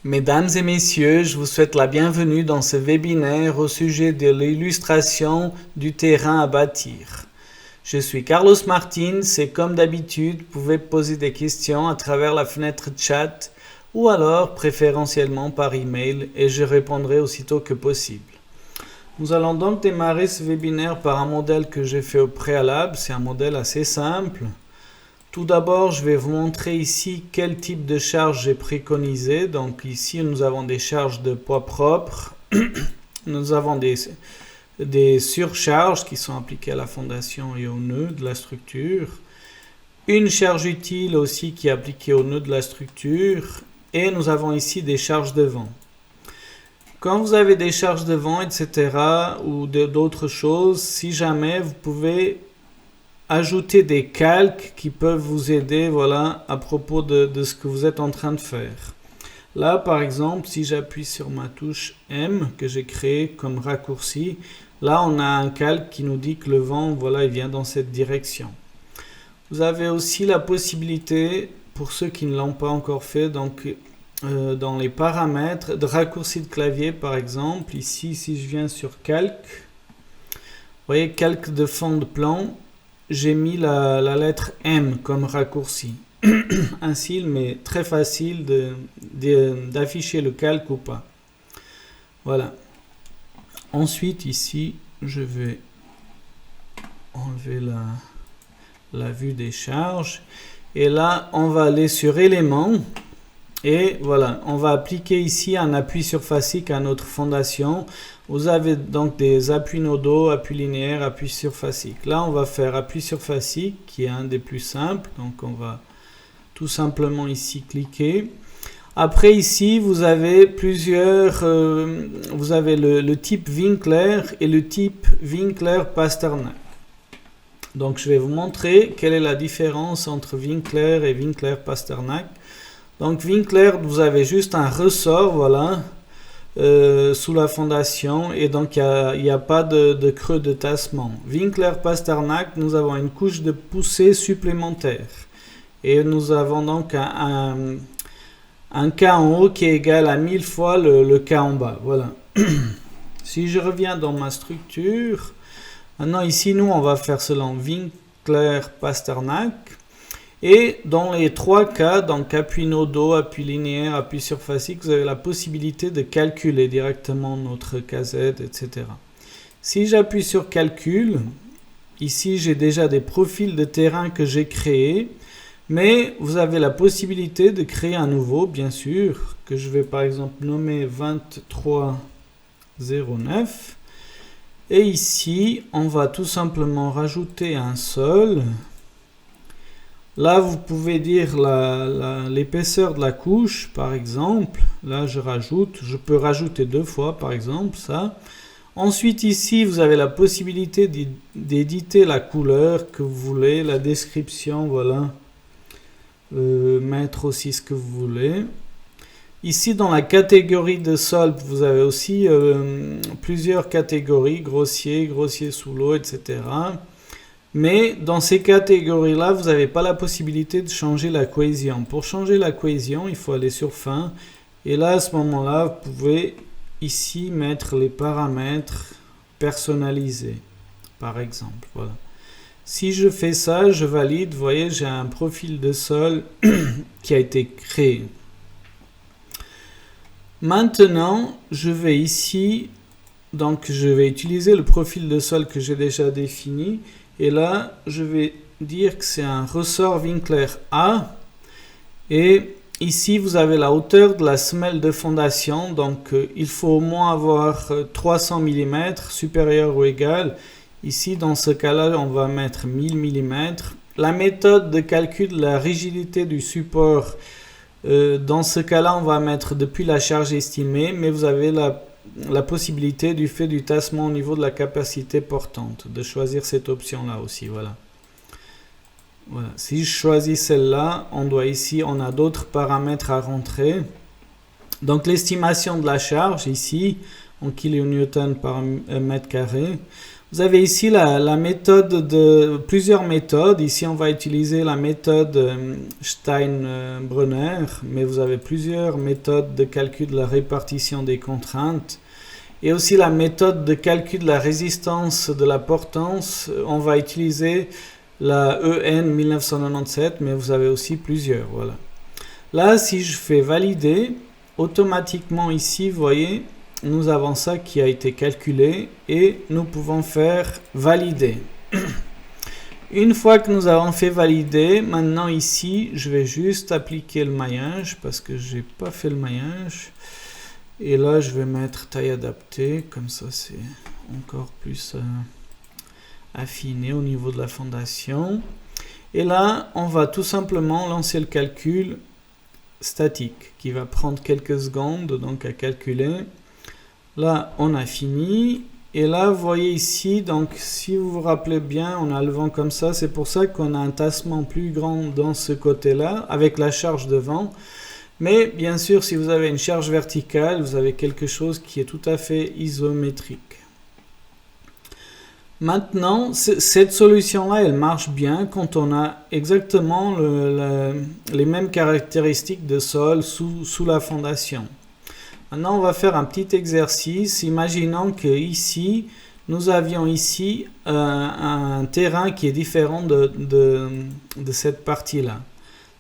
Mesdames et messieurs, je vous souhaite la bienvenue dans ce webinaire au sujet de l'illustration du terrain à bâtir. Je suis Carlos Martins et comme d'habitude, vous pouvez poser des questions à travers la fenêtre chat ou alors préférentiellement par email et je répondrai aussitôt que possible. Nous allons donc démarrer ce webinaire par un modèle que j'ai fait au préalable. C'est un modèle assez simple. Tout d'abord, je vais vous montrer ici quel type de charge j'ai préconisé. Donc ici, nous avons des charges de poids propres. Nous avons des surcharges qui sont appliquées à la fondation et au nœud de la structure. Une charge utile aussi qui est appliquée au nœud de la structure. Et nous avons ici des charges de vent. Quand vous avez des charges de vent, etc. ou d'autres choses, si jamais vous pouvez ajouter des calques qui peuvent vous aider à propos de ce que vous êtes en train de faire. Là, par exemple, si j'appuie sur ma touche M que j'ai créée comme raccourci, là, on a un calque qui nous dit que le vent, il vient dans cette direction. Vous avez aussi la possibilité, pour ceux qui ne l'ont pas encore fait, dans les paramètres de raccourci de clavier, par exemple, ici, si je viens sur calque, vous voyez, calque de fond de plan, j'ai mis la lettre M comme raccourci. Ainsi, il m'est très facile d'afficher le calque ou pas. Voilà. Ensuite, ici, je vais enlever la vue des charges. Et là, on va aller sur éléments. Et voilà, on va appliquer ici un appui surfacique à notre fondation. Vous avez donc des appuis nodaux, appui linéaire, appui surfacique. Là, on va faire appui surfacique, qui est un des plus simples. Donc, on va tout simplement ici cliquer. Après, ici, vous avez vous avez le type Winkler et le type Winkler-Pasternak. Donc, je vais vous montrer quelle est la différence entre Winkler et Winkler-Pasternak. Donc, Winkler, vous avez juste un ressort, sous la fondation et donc il n'y a pas de creux de tassement. Winkler-Pasternak, nous avons une couche de poussée supplémentaire et nous avons donc un K en haut qui est égal à 1000 fois le K en bas. Voilà. Si je reviens dans ma structure, maintenant ici nous on va faire selon Winkler-Pasternak. Et dans les trois cas, donc appui nodaux, appui linéaire, appui surfacique, vous avez la possibilité de calculer directement notre KZ, etc. Si j'appuie sur calcul, ici j'ai déjà des profils de terrain que j'ai créés, mais vous avez la possibilité de créer un nouveau, bien sûr, que je vais par exemple nommer 2309. Et ici, on va tout simplement rajouter un sol. Là, vous pouvez dire l'épaisseur de la couche, par exemple. Là, je peux rajouter 2 fois, par exemple, ça. Ensuite, ici, vous avez la possibilité d'éditer la couleur que vous voulez, la description, mettre aussi ce que vous voulez. Ici, dans la catégorie de sol, vous avez aussi plusieurs catégories, grossier sous l'eau, etc. Mais dans ces catégories-là, vous n'avez pas la possibilité de changer la cohésion. Pour changer la cohésion, il faut aller sur fin. Et là, à ce moment-là, vous pouvez ici mettre les paramètres personnalisés, par exemple. Voilà. Si je fais ça, je valide. Vous voyez, j'ai un profil de sol qui a été créé. Maintenant, je vais ici, donc je vais utiliser le profil de sol que j'ai déjà défini. Et là, je vais dire que c'est un ressort Winkler A. Et ici, vous avez la hauteur de la semelle de fondation. Donc, il faut au moins avoir 300 mm, supérieur ou égal. Ici, dans ce cas-là, on va mettre 1000 mm. La méthode de calcul de la rigidité du support, dans ce cas-là, on va mettre depuis la charge estimée. Mais vous avez la possibilité du fait du tassement au niveau de la capacité portante, de choisir cette option-là aussi, voilà. Si je choisis celle-là, on a d'autres paramètres à rentrer. Donc l'estimation de la charge ici, en kN par mètre carré. Vous avez ici la méthode plusieurs méthodes. Ici, on va utiliser la méthode Steinbrenner, mais vous avez plusieurs méthodes de calcul de la répartition des contraintes. Et aussi la méthode de calcul de la résistance de la portance. On va utiliser la EN 1997, mais vous avez aussi plusieurs. Voilà. Là, si je fais valider, automatiquement ici, vous voyez, nous avons ça qui a été calculé et nous pouvons faire valider. Une fois que nous avons fait valider, maintenant ici, je vais juste appliquer le maillage parce que je n'ai pas fait le maillage. Et là, je vais mettre taille adaptée, comme ça c'est encore plus affiné au niveau de la fondation. Et là, on va tout simplement lancer le calcul statique qui va prendre quelques secondes donc à calculer. Là, on a fini. Et là, vous voyez ici, donc si vous vous rappelez bien, on a le vent comme ça. C'est pour ça qu'on a un tassement plus grand dans ce côté-là avec la charge de vent. Mais bien sûr, si vous avez une charge verticale, vous avez quelque chose qui est tout à fait isométrique. Maintenant, cette solution-là, elle marche bien quand on a exactement les mêmes caractéristiques de sol sous la fondation. Maintenant, on va faire un petit exercice. Imaginons que ici, nous avions ici un terrain qui est différent de cette partie-là.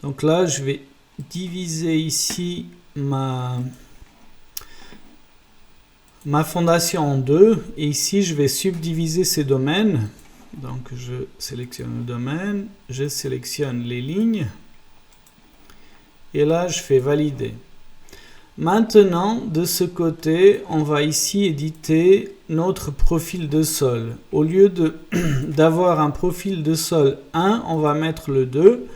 Donc là, je vais diviser ici ma fondation en deux et ici je vais subdiviser ces domaines. Donc je sélectionne le domaine, je sélectionne les lignes et là je fais valider. Maintenant de ce côté on va ici éditer notre profil de sol. Au lieu d'avoir un profil de sol 1, on va mettre le 2.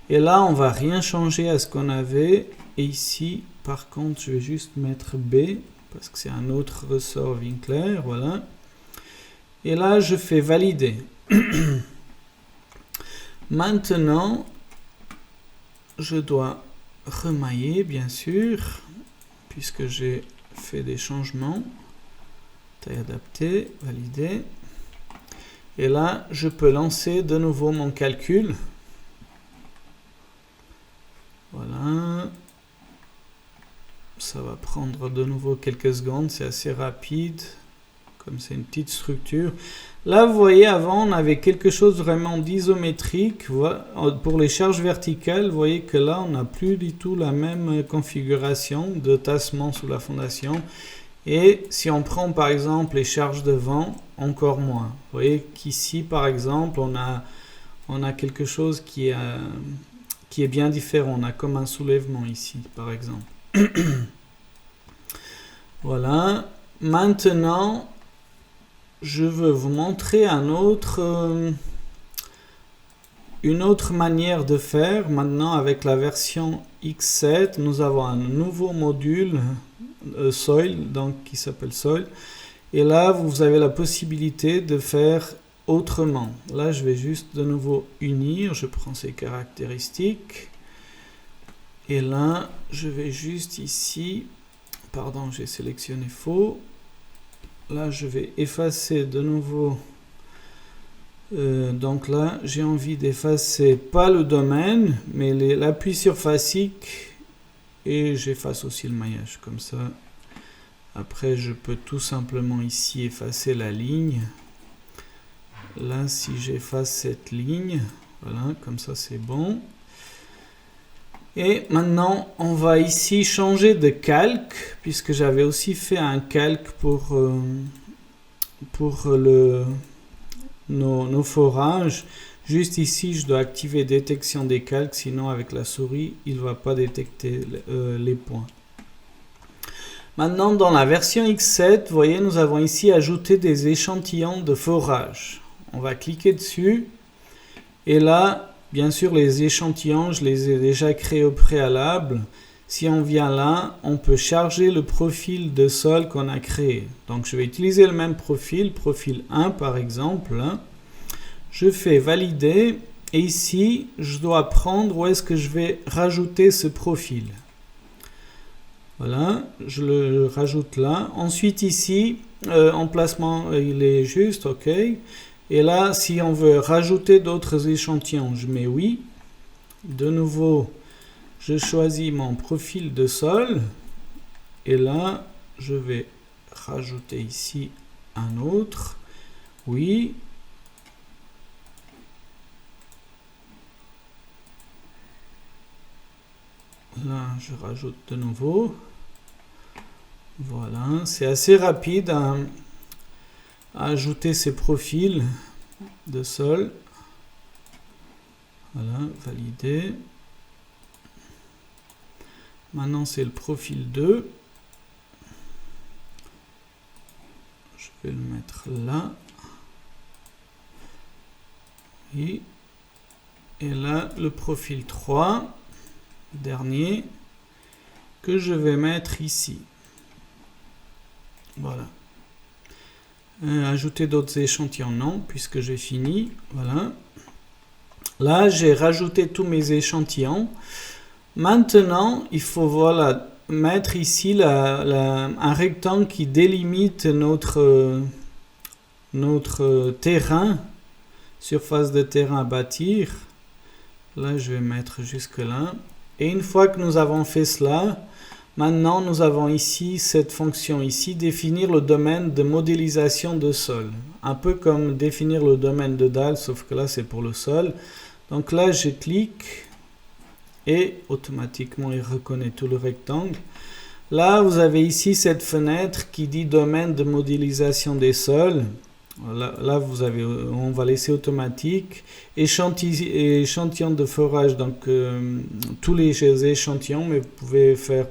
Et là, on va rien changer à ce qu'on avait. Et ici, par contre, je vais juste mettre B, parce que c'est un autre ressort Winkler, voilà. Et là, je fais valider. Maintenant, je dois remailler, bien sûr, puisque j'ai fait des changements. Taille adaptée, valider. Et là, je peux lancer de nouveau mon calcul. Voilà, ça va prendre de nouveau quelques secondes, c'est assez rapide, comme c'est une petite structure. Là, vous voyez, avant, on avait quelque chose vraiment d'isométrique. Pour les charges verticales, vous voyez que là, on n'a plus du tout la même configuration de tassement sous la fondation. Et si on prend, par exemple, les charges de vent, encore moins. Vous voyez qu'ici, par exemple, on a quelque chose qui est bien différent. On a comme un soulèvement ici, par exemple. Voilà. Maintenant, je veux vous montrer une autre manière de faire. Maintenant, avec la version X7, nous avons un nouveau module Soil, donc qui s'appelle Soil. Et là, vous avez la possibilité de faire autrement. Là, je vais juste de nouveau unir. Je prends ces caractéristiques. Et là, je vais juste ici. Pardon, j'ai sélectionné faux. Là, je vais effacer de nouveau. Donc là, j'ai envie d'effacer pas le domaine, mais l'appui surfacique. Et j'efface aussi le maillage, comme ça. Après, je peux tout simplement ici effacer la ligne. Là, si j'efface cette ligne, voilà, comme ça c'est bon. Et maintenant, on va ici changer de calque, puisque j'avais aussi fait un calque pour nos forages. Juste ici, je dois activer détection des calques, sinon avec la souris, il ne va pas détecter les points. Maintenant, dans la version X7, vous voyez, nous avons ici ajouté des échantillons de forage. On va cliquer dessus. Et là, bien sûr, les échantillons, je les ai déjà créés au préalable. Si on vient là, on peut charger le profil de sol qu'on a créé. Donc, je vais utiliser le même profil 1 par exemple. Je fais valider. Et ici, je dois prendre où est-ce que je vais rajouter ce profil. Voilà, je le rajoute là. Ensuite ici, emplacement, il est juste, ok. Et là, si on veut rajouter d'autres échantillons, je mets oui. De nouveau, je choisis mon profil de sol. Et là, je vais rajouter ici un autre. Oui. Là, je rajoute de nouveau. Voilà, c'est assez rapide à ajouter ces profils de sol. Voilà, validé. Maintenant, c'est le profil 2. Je vais le mettre là. Oui. Et là, le profil 3. Dernier, que je vais mettre ici. Voilà. Ajouter d'autres échantillons, non, puisque j'ai fini. Voilà. Là, j'ai rajouté tous mes échantillons. Maintenant, il faut voilà, mettre ici un rectangle qui délimite notre terrain, surface de terrain à bâtir. Là, je vais mettre jusque là. Et une fois que nous avons fait cela, maintenant nous avons ici cette fonction ici, définir le domaine de modélisation de sol. Un peu comme définir le domaine de dalle, sauf que là c'est pour le sol. Donc là je clique et automatiquement il reconnaît tout le rectangle. Là vous avez ici cette fenêtre qui dit domaine de modélisation des sols. Là on va laisser automatique. Échantillon de forage, donc tous les échantillons, mais vous pouvez faire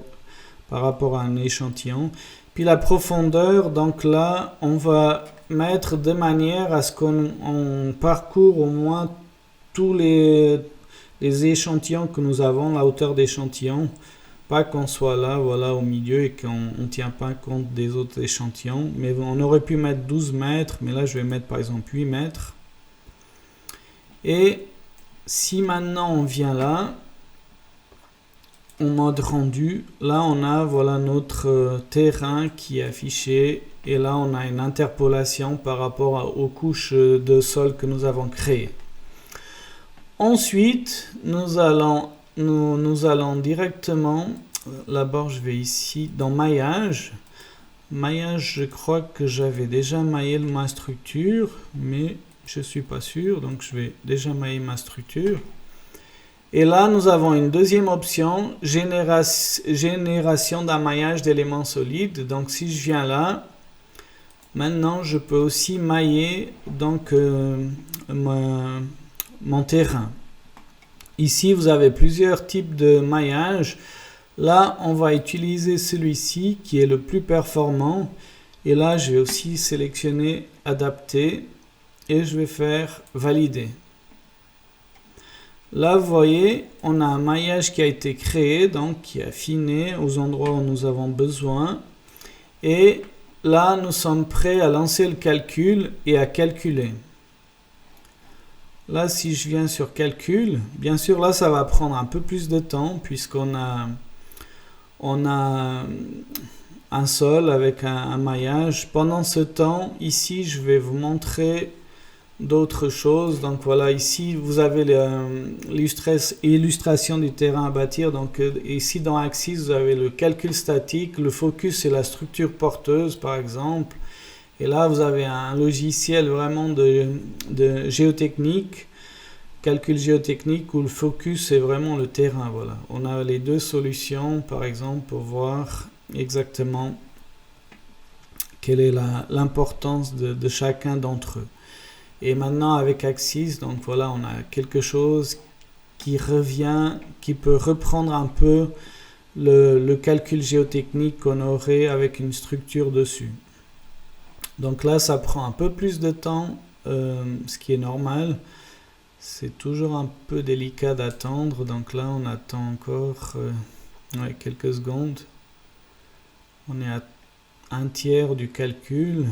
par rapport à un échantillon. Puis la profondeur, donc là on va mettre de manière à ce qu'on parcourt au moins tous les échantillons que nous avons, la hauteur d'échantillon. Pas qu'on soit là, voilà, au milieu et qu'on ne tient pas compte des autres échantillons. Mais on aurait pu mettre 12 mètres, mais là je vais mettre par exemple 8 mètres. Et si maintenant on vient là, en mode rendu, là on a voilà notre terrain qui est affiché. Et là on a une interpolation par rapport aux couches de sol que nous avons créées. Ensuite, nous allons directement, d'abord je vais ici dans maillage. Maillage, je crois que j'avais déjà maillé ma structure, mais je ne suis pas sûr, donc je vais déjà mailler ma structure. Et là, nous avons une deuxième option, génération d'un maillage d'éléments solides. Donc si je viens là, maintenant je peux aussi mailler donc, mon terrain. Ici, vous avez plusieurs types de maillage. Là, on va utiliser celui-ci qui est le plus performant. Et là, je vais aussi sélectionner adapter et je vais faire valider. Là, vous voyez, on a un maillage qui a été créé, donc qui est affiné aux endroits où nous avons besoin. Et là, nous sommes prêts à lancer le calcul et à calculer. Là, si je viens sur calcul, bien sûr, là, ça va prendre un peu plus de temps puisqu'on a un sol avec un maillage. Pendant ce temps, ici, je vais vous montrer d'autres choses. Donc voilà, ici, vous avez l'illustration du terrain à bâtir. Donc ici, dans Axis, vous avez le calcul statique. Le focus, c'est la structure porteuse, par exemple. Et là, vous avez un logiciel vraiment de géotechnique, calcul géotechnique, où le focus est vraiment le terrain. Voilà. On a les deux solutions, par exemple, pour voir exactement quelle est l'importance de chacun d'entre eux. Et maintenant, avec Axis, donc voilà, on a quelque chose qui revient, qui peut reprendre un peu le calcul géotechnique qu'on aurait avec une structure dessus. Donc là, ça prend un peu plus de temps, ce qui est normal. C'est toujours un peu délicat d'attendre. Donc là, on attend encore quelques secondes. On est à un tiers du calcul.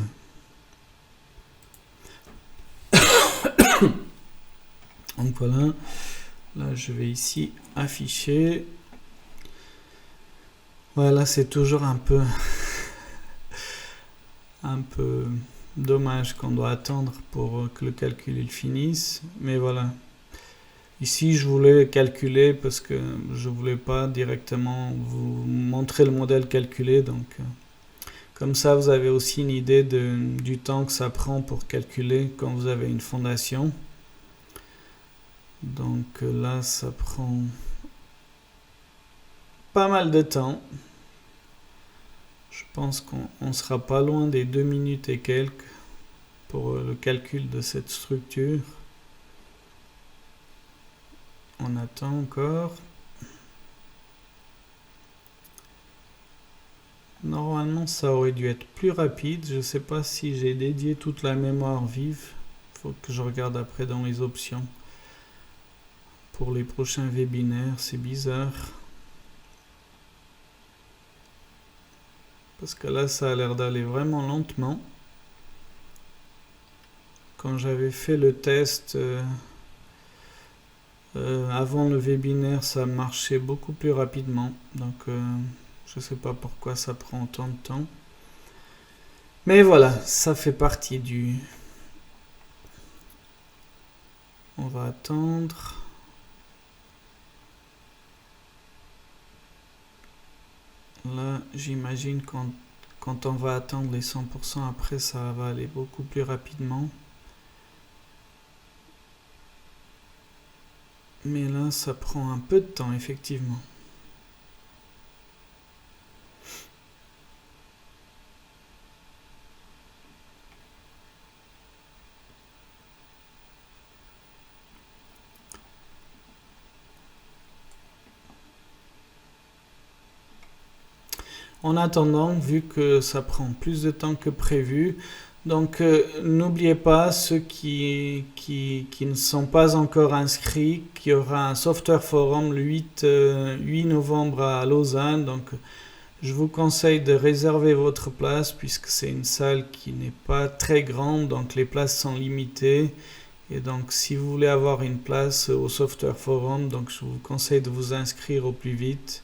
Donc voilà. Là, je vais ici afficher. Voilà, c'est toujours un peu dommage qu'on doit attendre pour que le calcul il finisse. Mais voilà. Ici, je voulais calculer parce que je voulais pas directement vous montrer le modèle calculé. Donc, comme ça, vous avez aussi une idée du temps que ça prend pour calculer quand vous avez une fondation. Donc là, ça prend pas mal de temps. Je pense qu'on sera pas loin des 2 minutes et quelques pour le calcul de cette structure. On attend encore. Normalement, ça aurait dû être plus rapide. Je ne sais pas si j'ai dédié toute la mémoire vive. Il faut que je regarde après dans les options. Pour les prochains webinaires, c'est bizarre. Parce que là, ça a l'air d'aller vraiment lentement. Quand j'avais fait le test avant le webinaire, ça marchait beaucoup plus rapidement. Donc, je ne sais pas pourquoi ça prend autant de temps. Mais voilà, ça fait partie du... On va attendre. Là, j'imagine quand on va attendre les 100%, après, ça va aller beaucoup plus rapidement. Mais là, ça prend un peu de temps, effectivement. En attendant, vu que ça prend plus de temps que prévu, donc n'oubliez pas, ceux qui ne sont pas encore inscrits, qu'il y aura un Software Forum le 8 novembre à Lausanne. Donc je vous conseille de réserver votre place puisque c'est une salle qui n'est pas très grande, donc les places sont limitées. Et donc si vous voulez avoir une place au Software Forum, donc je vous conseille de vous inscrire au plus vite.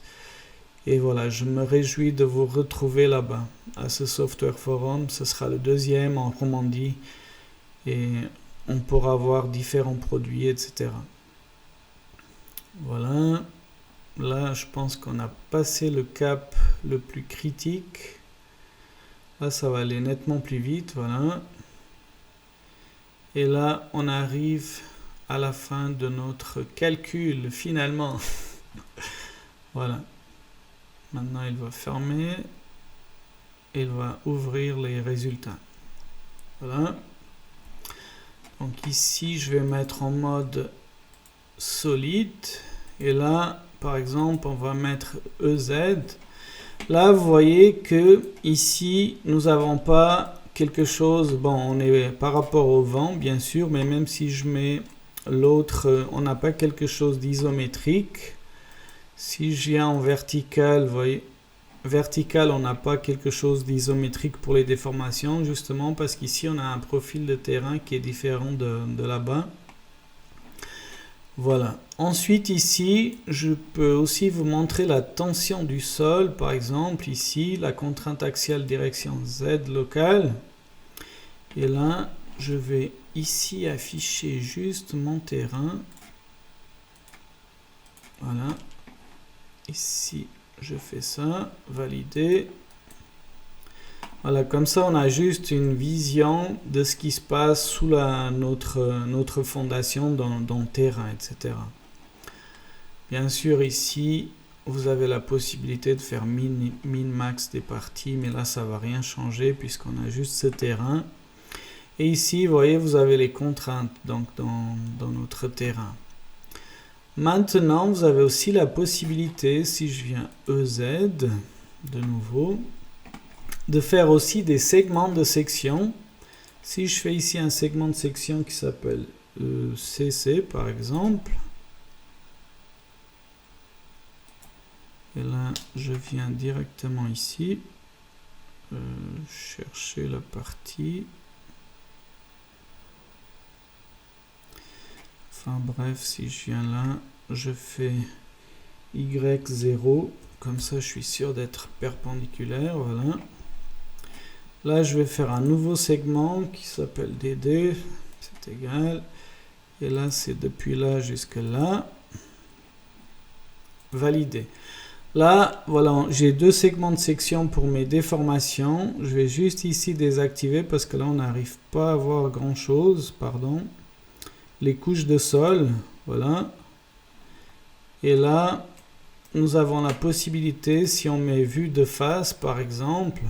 Et voilà, je me réjouis de vous retrouver là-bas, à ce Software Forum. Ce sera le deuxième en Romandie et on pourra voir différents produits, etc. Voilà, là je pense qu'on a passé le cap le plus critique. Là, ça va aller nettement plus vite, voilà. Et là, on arrive à la fin de notre calcul, finalement. Voilà. Maintenant, il va fermer. Il va ouvrir les résultats. Voilà. Donc ici, je vais mettre en mode solide. Et là, par exemple, on va mettre EZ. Là, vous voyez que ici, nous n'avons pas quelque chose... Bon, on est par rapport au vent, bien sûr, mais même si je mets l'autre, on n'a pas quelque chose d'isométrique. Si je viens en vertical, vous voyez, vertical, on n'a pas quelque chose d'isométrique pour les déformations, justement parce qu'ici, on a un profil de terrain qui est différent de là-bas. Voilà. Ensuite, ici, je peux aussi vous montrer la tension du sol. Par exemple, ici, la contrainte axiale direction Z locale. Et là, je vais ici afficher juste mon terrain. Voilà. Ici, je fais ça. Valider. Voilà, comme ça, on a juste une vision de ce qui se passe sous notre fondation dans le terrain, etc. Bien sûr, ici, vous avez la possibilité de faire min-max des parties, mais là, ça ne va rien changer puisqu'on a juste ce terrain. Et ici, vous voyez, vous avez les contraintes donc dans notre terrain. Maintenant, vous avez aussi la possibilité, si je viens EZ, de nouveau, de faire aussi des segments de section. Si je fais ici un segment de section qui s'appelle CC, par exemple, et là, je viens directement ici, chercher la partie. Enfin bref, si je viens là, je fais Y0 comme ça je suis sûr d'être perpendiculaire, voilà. Là je vais faire un nouveau segment qui s'appelle DD, c'est égal, et là c'est depuis là jusque là, validé. Là, voilà, j'ai deux segments de section pour mes déformations. Je vais juste ici désactiver parce que là, on n'arrive pas à voir grand-chose. Pardon. Les couches de sol, voilà. Et là, nous avons la possibilité, si on met vue de face, par exemple,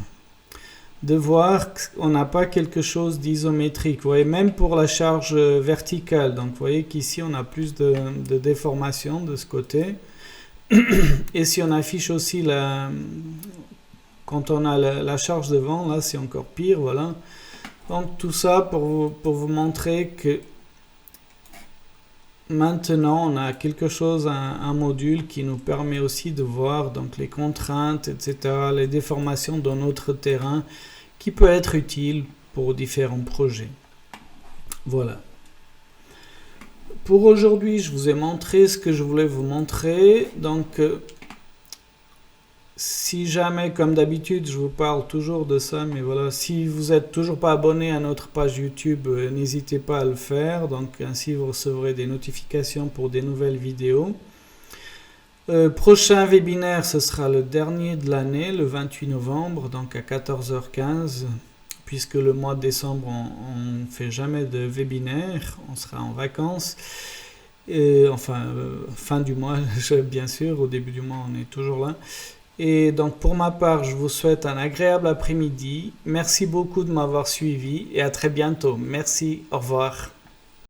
de voir qu'on n'a pas quelque chose d'isométrique. Vous voyez, même pour la charge verticale. Donc, vous voyez qu'ici, on a plus de déformation de ce côté. Et si on affiche aussi quand on a la charge devant, là c'est encore pire, voilà. Donc tout ça pour vous montrer que maintenant on a quelque chose, un module qui nous permet aussi de voir donc les contraintes, etc., les déformations dans notre terrain qui peut être utile pour différents projets. Voilà. Pour aujourd'hui, je vous ai montré ce que je voulais vous montrer. Donc, si jamais, comme d'habitude, je vous parle toujours de ça, mais voilà, si vous n'êtes toujours pas abonné à notre page YouTube, n'hésitez pas à le faire. Donc, ainsi, vous recevrez des notifications pour des nouvelles vidéos. Prochain webinaire, ce sera le dernier de l'année, le 28 novembre, donc à 14h15. Puisque le mois de décembre, on ne fait jamais de webinaire, on sera en vacances. Et, enfin, fin du mois, bien sûr, au début du mois, on est toujours là. Et donc, pour ma part, je vous souhaite un agréable après-midi. Merci beaucoup de m'avoir suivi et à très bientôt. Merci, au revoir.